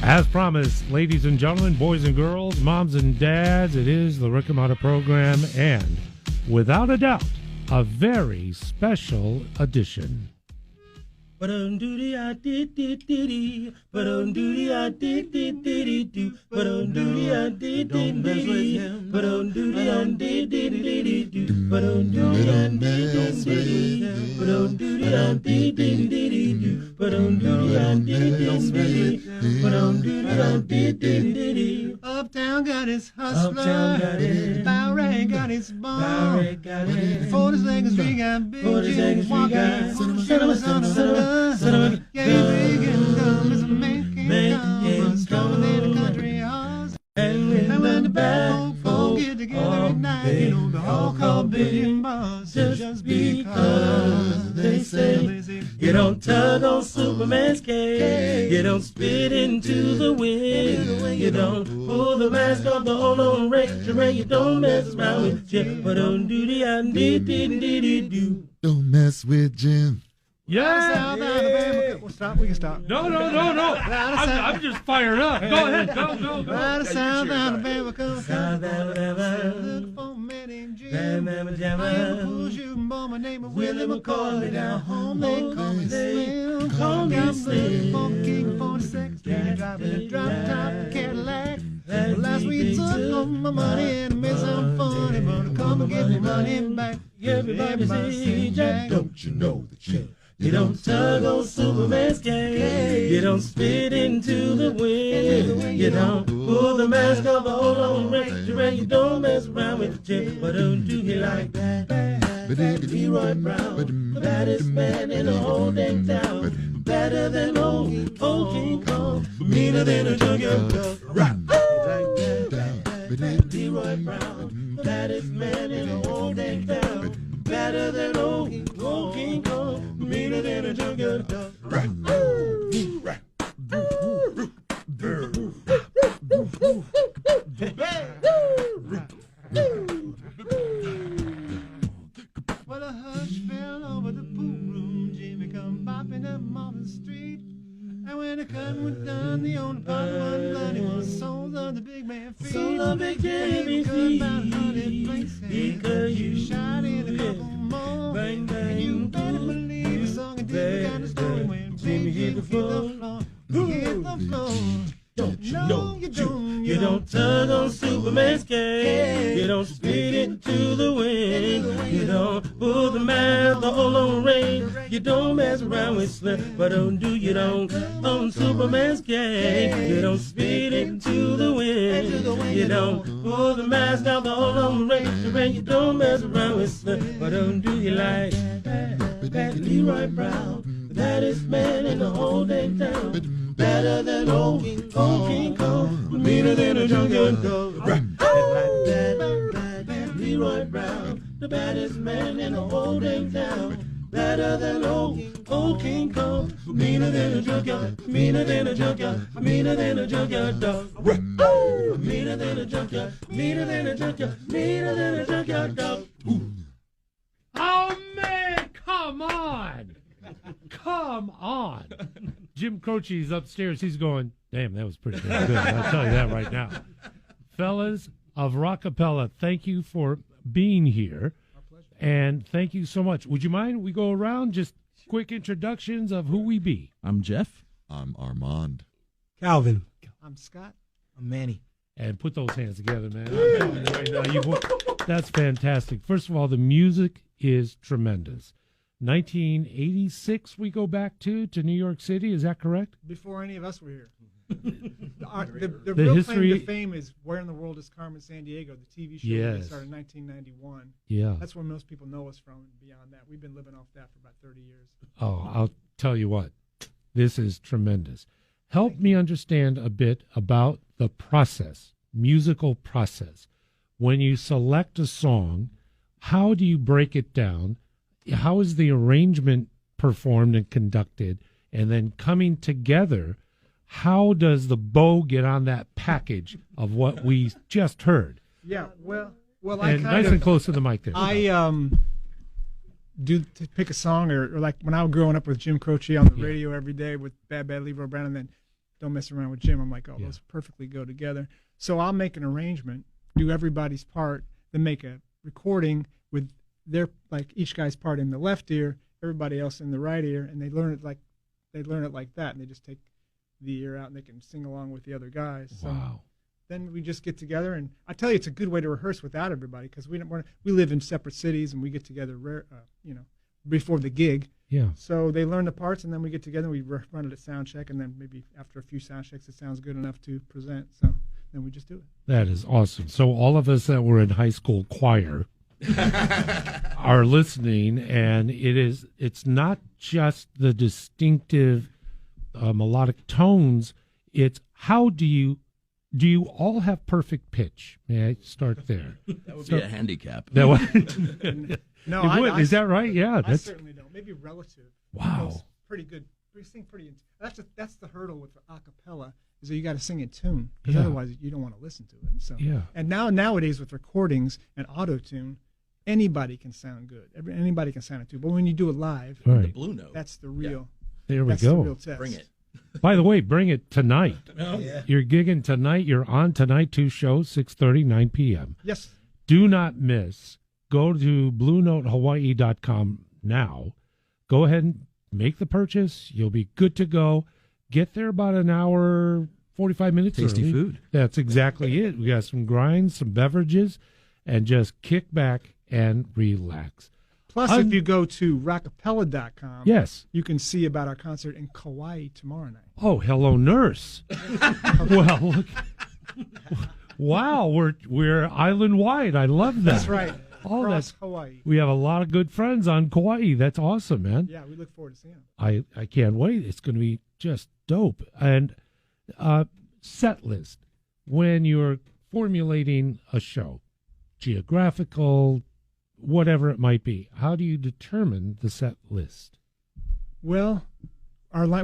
As promised, ladies and gentlemen, boys and girls, moms and dads, it is the Rick Hamada Program, and without a doubt, a very special edition. Don't mess with him. Uptown got his hustler, Bowery got his ball, 42nd Street got Big Jim Walker, Cinnamon, yeah, big and dumb as a man can come, stronger than a country horse. And when the bad folk get together at night, you know the hall called Big Boss, just because they say you don't tug on Superman's cape, you don't spit into the wind, you don't pull the mask off the whole on Ray, you don't mess around with Jim, but don't do the Don't mess with Jim. Yeah. We'll stop. We can stop. No. I'm just fired up. Go ahead. Go. Right of South Alabama, come look for a man named Jim. I am a pool shooting boy. My name is Willie McCoy. Down home they call me Slim. Got blue for King 42nd Street, driving a drop top Cadillac. Well, last week took all my money and made some funny, but come and get my money back. Everybody say, Jack, Don't you know that you don't tug on Superman's cape, you don't spit into the wind, you don't pull the mask off the whole on Ray, you don't mess around with Jim, but don't do you like that? Leroy Brown, the baddest man in the whole dang town, better than old King Kong, meaner than a junkyard dog. Leroy Brown, the baddest man in the whole dang town, better than old King Kong, meaner than a junkyard dog. Well, a hush fell over the pool room. Jimmy come bopping up off the street. And when the cutting was done, the only part wasn't done. It was soles of the big man feet. Soles of big Jimmy's feet. Because you shot in a couple more. Bang, bang, and you better believe the song and did kind of story when Jimmy hit the floor. Hit the floor. Don't you know you don't tug on Superman's cape, you don't spit into the wind, you don't pull the mask the whole on rain, you don't mess around with Slim, but don't on Superman's cape, you don't spit into the wind, you don't pull the mask off the whole on rain, you don't mess around with Slim, but don't do you like that Leroy Brown, the baddest man in the whole dang town. Better than old King Kong, meaner than a junkyard dog. Leroy Brown, the baddest man in the whole dang town. Better than old King Kong, meaner than a junkyard, meaner than a junkyard, meaner than a junkyard dog. Meaner than a junkyard, meaner than a junkyard, meaner than a junkyard dog. Oh, man, come on. Come on. Jim Croce's upstairs. He's going, damn, that was pretty damn good. I'll tell you that right now. Fellas of Rockapella, thank you for being here. Our pleasure. And thank you so much. Would you mind we go around, just quick introductions of who we be? I'm Jeff. I'm Armand. Calvin. I'm Scott. I'm Manny. And put those hands together, man. I'm telling you right now, that's fantastic. First of all, the music is tremendous. 1986 we go back to New York City, is that correct? Before any of us were here. The The real history- claim to fame is Where in the World is Carmen Sandiego, the TV show that Yes. started in 1991. Yeah. That's where most people know us from, and beyond that, we've been living off that for about 30 years. Oh, I'll tell you what, this is tremendous. Help me understand a bit about the process, musical process. When you select a song, how do you break it down? How is the arrangement performed and conducted? And then coming together, how does the bow get on that package of what we just heard? Yeah, well, And nice and close to the mic there. I do to pick a song, or like when I was growing up with Jim Croce on the radio every day with Bad Leroy Brown, and then Don't Mess Around with Jim. I'm like, oh, Yeah. those perfectly go together. So I'll make an arrangement, do everybody's part, then make a recording with their, like, each guy's part in the left ear, everybody else in the right ear, and they learn it like that, and they just take the ear out and they can sing along with the other guys. So Wow. then we just get together, and I tell you, it's a good way to rehearse without everybody, because we live in separate cities, and we get together before the gig. Yeah. So they learn the parts, and then we get together, and we run it at sound check, and then maybe after a few sound checks, it sounds good enough to present. So then we just do it. That is awesome. So all of us that were in high school choir are listening, and it's not just the distinctive melodic tones. It's how do you all have perfect pitch? May I start there? That would be a handicap. That was, No, it would. Is that right? Yeah. I certainly don't. Maybe relative. Wow. It's pretty good. We sing pretty. That's the hurdle with the acapella, is that you got to sing in tune, because Yeah. otherwise you don't want to listen to it. So Yeah. And nowadays with recordings and auto tune, anybody can sound good. Anybody can sound it too. But when you do it live, Right. The blue note. that's the real. There we That's the real go. test. Bring it. By the way, bring it tonight. Oh, yeah. You're gigging tonight. You're on Tonight 2 show, 6:30, 9 p.m. Yes. Do not miss. Go to BlueNoteHawaii.com now. Go ahead and make the purchase. You'll be good to go. Get there about an hour, 45 minutes Tasty early. food. That's exactly it. We got some grinds, some beverages, and just kick back and relax. Plus, if you go to rockapella.com, Yes. you can see about our concert in Kauai tomorrow night. Oh, hello, nurse. Well, look. Wow, we're island wide. I love that. That's right. Oh, Across that's Hawaii. we have a lot of good friends on Kauai. That's awesome, man. Yeah, we look forward to seeing them. I can't wait. It's going to be just dope. And set list, when you're formulating a show, geographical, whatever it might be, how do you determine the set list? Well,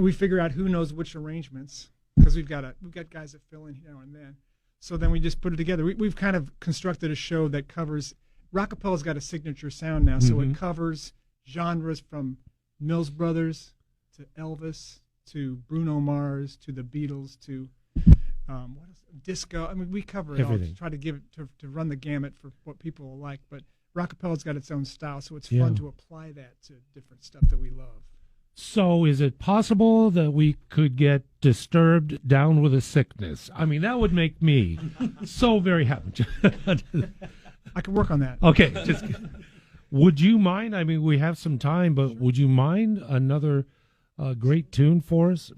we figure out who knows which arrangements, because we've got guys that fill in now and then. So then we just put it together. We've kind of constructed a show that covers. Rockapella's got a signature sound now, so it covers genres from Mills Brothers to Elvis to Bruno Mars to the Beatles to what else? Disco. I mean, we cover it Everything. all to try to give it to run the gamut for what people like. But Rockapella's got its own style, so it's Yeah. fun to apply that to different stuff that we love. So is it possible that we could get Disturbed down with a sickness? I mean, that would make me so very happy. I can work on that. Okay. Would you mind? I mean, we have some time, but would you mind another great tune for us?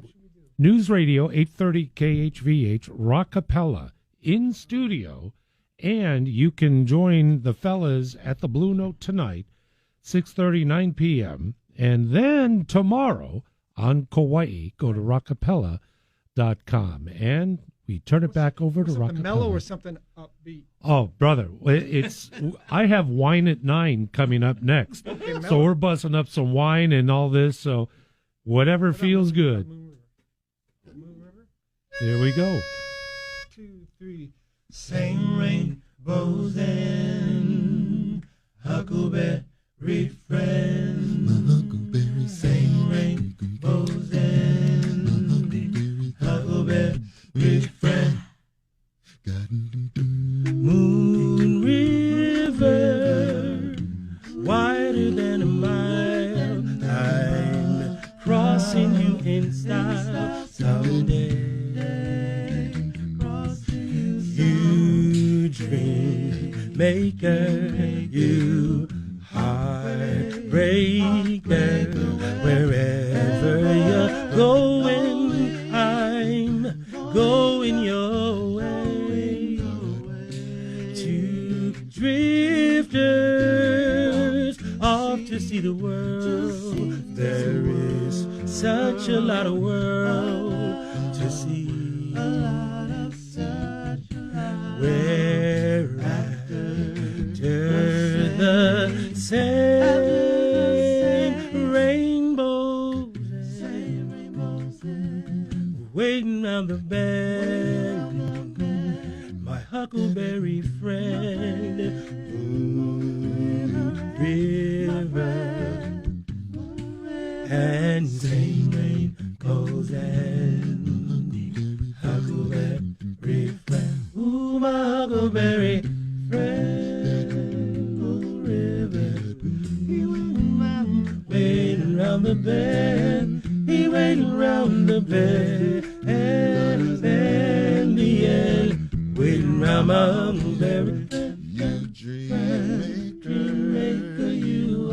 News Radio, 830 KHVH, Rockapella in studio. And you can join the fellas at the Blue Note tonight, 6:30, 9 p.m. And then tomorrow on Kauai, go to rockapella.com. And we turn it back over to Something mellow or Rockapella. something upbeat. Oh, brother, it's I have Wine at 9 coming up next. So mellow. we're busting up some wine and all this. So whatever feels good. Moon River. There we go. 2, 3. Same rainbows and huckleberry friends. My huckleberry Same rainbows and huckleberry friends. Moon River, wider than a mile. I'm crossing you in style someday. You dream maker, you heartbreaker. Wherever you're going, I'm going your way. Two drifters off to see the world. There is such a lot of world to see. Where after the same rainbows waiting round the bend, my huckleberry friend, Moon River, and same rainbows and huckleberry friend. Oh, river, he waiting round the bend. He waiting round the bend. And the end, waiting round my huckleberry friend. You dream maker, you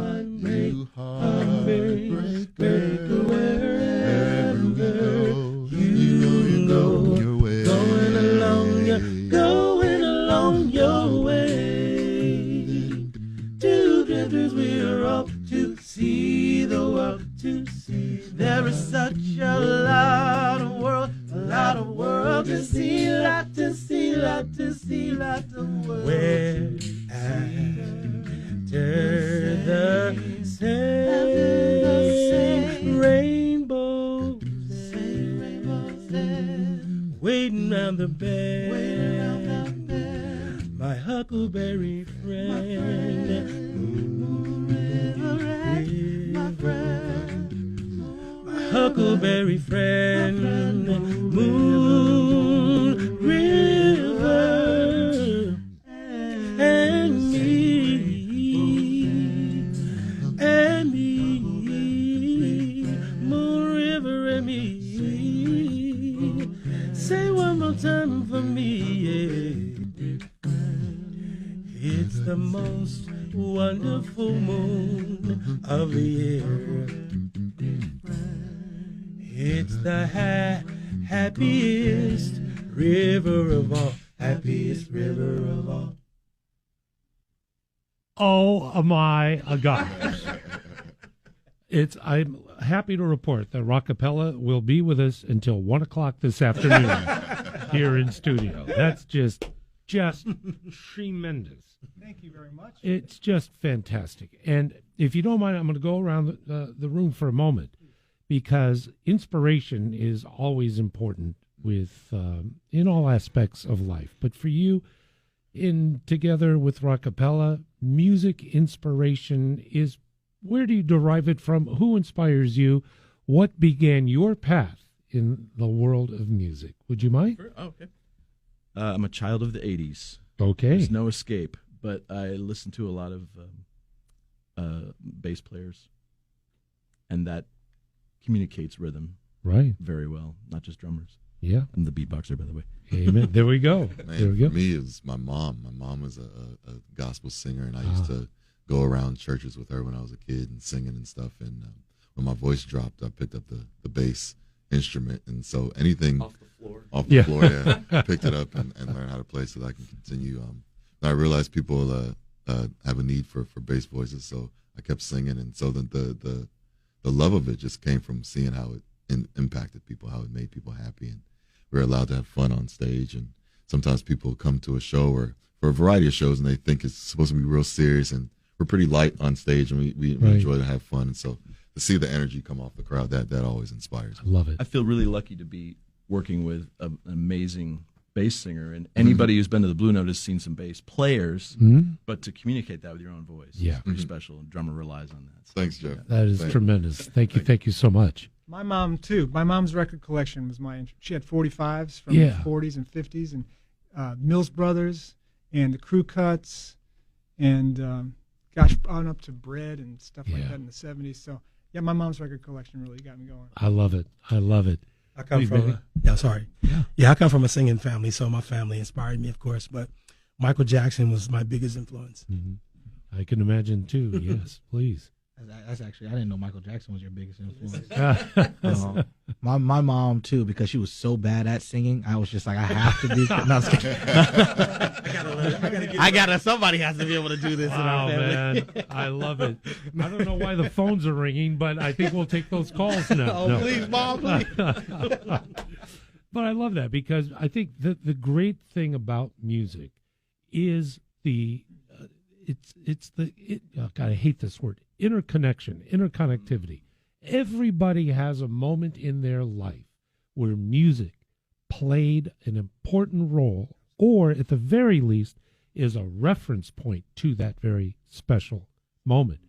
heartbreaker, wherever you go, your way. going along your way. Two drifters, we're off to see the world, to see. There is such a lot of world to see, lot to see, lot to see, lot of world. Where after the same rainbow, waiting round the bend, my huckleberry friend, my friend, my huckleberry friend, moon river, and me, moon river and me. Say one more time for me, yeah. It's the most wonderful moon of the year. It's the happiest river of all, happiest river of all. Oh my gosh. I'm happy to report that Rockapella will be with us until 1 o'clock this afternoon here in studio. That's just tremendous. Thank you very much. It's just fantastic. And if you don't mind, I'm going to go around the room for a moment, because inspiration is always important with in all aspects of life. But for you, together with Rockapella, music inspiration is, where do you derive it from? Who inspires you? What began your path in the world of music? Would you mind? Sure. Oh, okay. I'm a child of the 80s. Okay. There's no escape, but I listen to a lot of bass players, and that communicates rhythm Right. very well, not just drummers. Yeah. I'm the beatboxer, by the way. Amen. There we go. Man, There we go. for me, it was my mom. My mom was a gospel singer, and I used to go around churches with her when I was a kid and singing and stuff. And when my voice dropped, I picked up the bass instrument. And so anything off the floor, yeah, I picked it up and learned how to play so that I can continue. And I realized people have a need for bass voices, so I kept singing. And so the love of it just came from seeing how it impacted people, how it made people happy. And we're allowed to have fun on stage. And sometimes people come to a show or for a variety of shows and they think it's supposed to be real serious, and we're pretty light on stage, and we Right. enjoy to have fun. And so to see the energy come off the crowd, that always inspires I me. love it. I feel really lucky to be working with an amazing bass singer, and anybody who's been to the Blue Note has seen some bass players, Mhm. but to communicate that with your own voice Yeah. is pretty special, and drummer relies on that. So. Thanks, Jeff. That is Thank you. tremendous. Thank you. Thank you so much. My mom, too. My mom's record collection was she had 45s from Yeah. the 40s and 50s, and Mills Brothers, and the Crew Cuts, and on up to Bread and stuff like Yeah. that in the 70s. So, yeah, my mom's record collection really got me going. I love it. I love it. I come Please, from baby. I come from a singing family, so my family inspired me, of course. But Michael Jackson was my biggest influence. Mhm. I can imagine too. Yes, please. That's actually, I didn't know Michael Jackson was your biggest influence. That's My mom too, because she was so bad at singing. I was just like, I have to be. No, I'm just kidding. Somebody has to be able to do this in Wow, our family. man. I love it. I don't know why the phones are ringing, but I think we'll take those calls now. Oh, No. please, Mom, please. But I love that, because I think the great thing about music is God, I hate this word, interconnectivity. Everybody has a moment in their life where music played an important role, or at the very least is a reference point to that very special moment.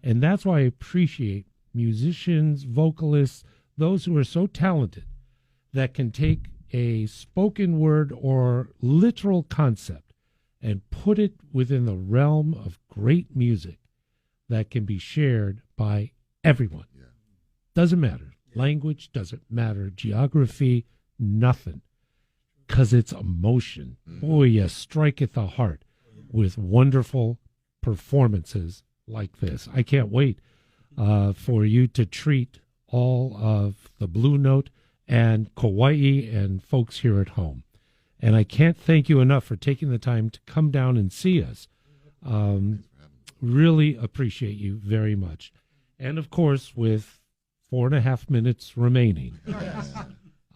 And that's why I appreciate musicians, vocalists, those who are so talented that can take a spoken word or literal concept and put it within the realm of great music that can be shared by everyone. Yeah. Doesn't matter. Language doesn't matter. Geography, nothing. Because it's emotion. Boy, you strike at the heart with wonderful performances like this. I can't wait for you to treat all of the Blue Note and Kauai and folks here at home. And I can't thank you enough for taking the time to come down and see us. Really appreciate you very much. And, of course, with 4.5 minutes remaining,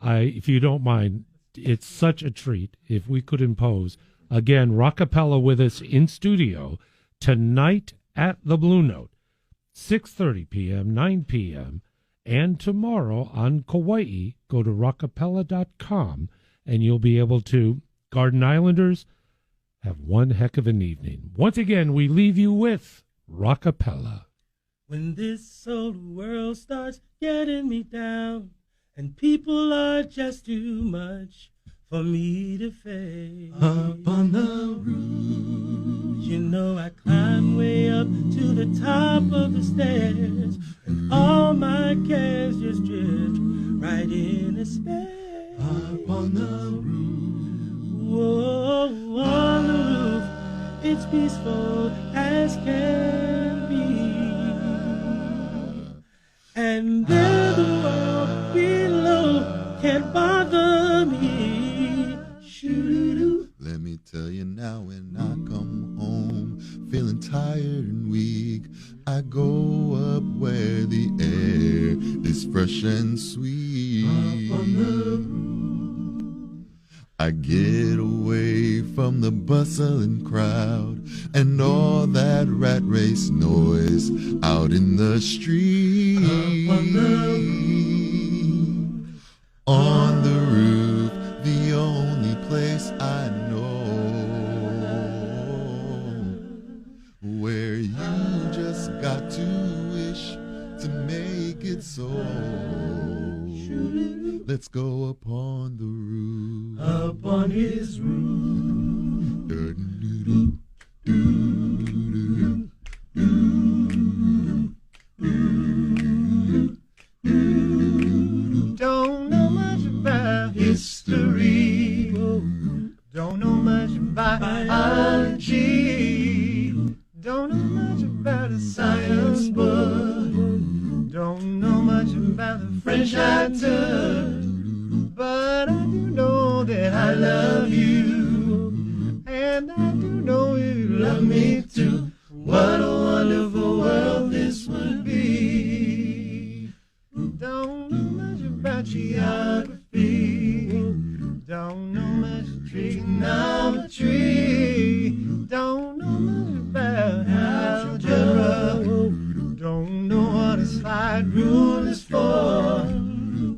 if you don't mind, it's such a treat if we could impose, again, Rockapella with us in studio tonight at the Blue Note, 6:30 p.m., 9 p.m., and tomorrow on Kauai. Go to rockapella.com, and you'll be able to, Garden Islanders, have one heck of an evening. Once again, we leave you with Rockapella. When this old world starts getting me down, and people are just too much for me to face. Up on the roof, You know I climb way up to the top of the stairs, and all my cares just drift right into space. up on the roof, Whoa, on the roof, it's peaceful as can be. And there the world below can't bother me. Shoo-doo-doo. Let me tell you now, when I come home feeling tired and weak, I go up where the air is fresh and sweet. I get away from the bustling crowd and all that rat race noise out in the street. On the roof, the only place I know where you just got to wish to make it so. Let's go upon the roof. Up on his roof. Don't know much about history. Don't know much about biology. Don't know much about the science book. Don't know much about the French I took. But I do know that I love you. And I do know you love me too. What a wonderful world this would be. Don't know much about geography. Don't know much trigonometry. Don't know much about algebra. Don't know what a slide rule is for.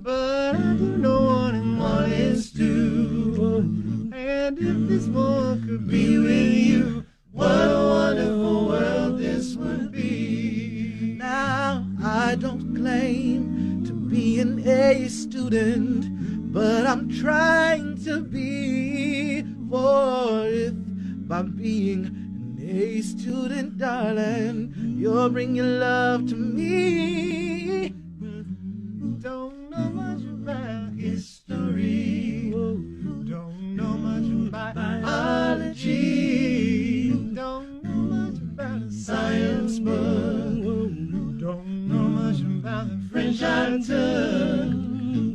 But I do know 1 and 1 is 2. And if this one could be with you, what a wonderful world this would be. Now, I don't claim to be an A student, but I'm trying to be. For if by being an A student, darling, you'll bring your love to me. Don't know much about history. Don't know much about biology. Don't know much about the science book. Don't know much about the French I took.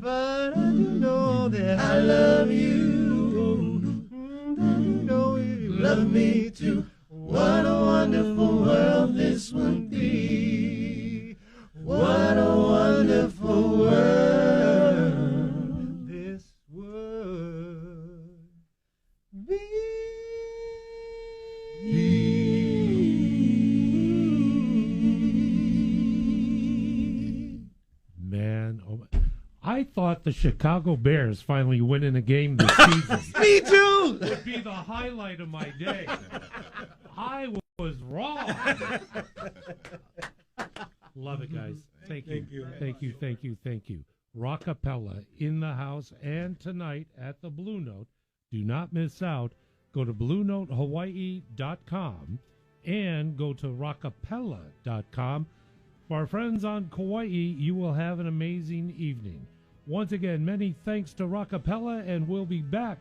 But I do know that I love you. I do know you love me too. What a wonderful world this would be. What a wonderful world this would be. Man, I thought the Chicago Bears finally winning a game this season Me too! would be the highlight of my day. I was wrong. Love it, guys. Thank you. Thank you. Rockapella in the house and tonight at the Blue Note. Do not miss out. go to BlueNoteHawaii.com and go to Rockapella.com. For our friends on Kauai, you will have an amazing evening. Once again, many thanks to Rockapella, and we'll be back